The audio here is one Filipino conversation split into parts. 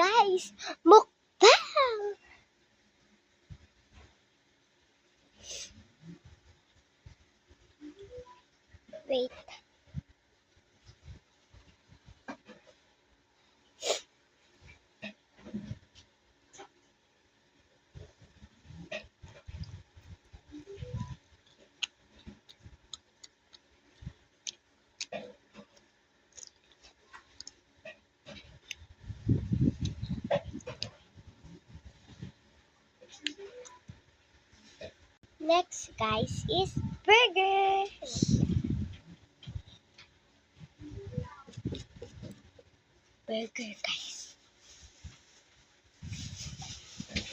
guys, mukbang. Wait. Next, guys, is burger. Burger, guys.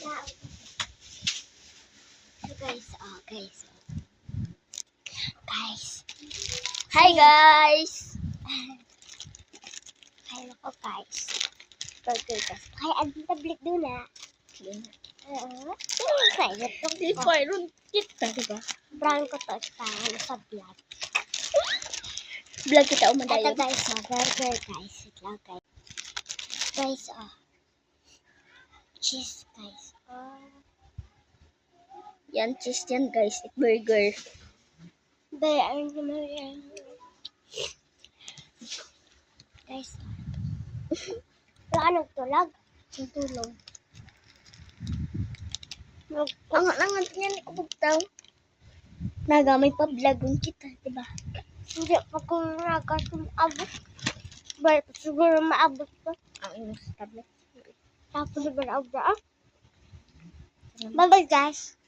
Wow. So, guys, guys. Hi guys! Kaya ko, guys. Burger, guys. Kaya ang tablet doon, ha. Kaya ito. Hindi ko iron kita, diba? Brown ko to sa vlog. Vlog kita umadayo. Ito, guys, burger, guys. Ito lang, guys. Guys, cheese, guys. Yan, cheese yan guys. Burger. Ano naman yan? Guys, wala ka nagtulag? Nagtulog. Angat yan, ikubugtaw. Nagamay pa vlogon kita, diba? Hindi pa kung abot. Siguro maabot pa. Ang ino sa tablet. Tapos siguro abot. Bye-bye, guys.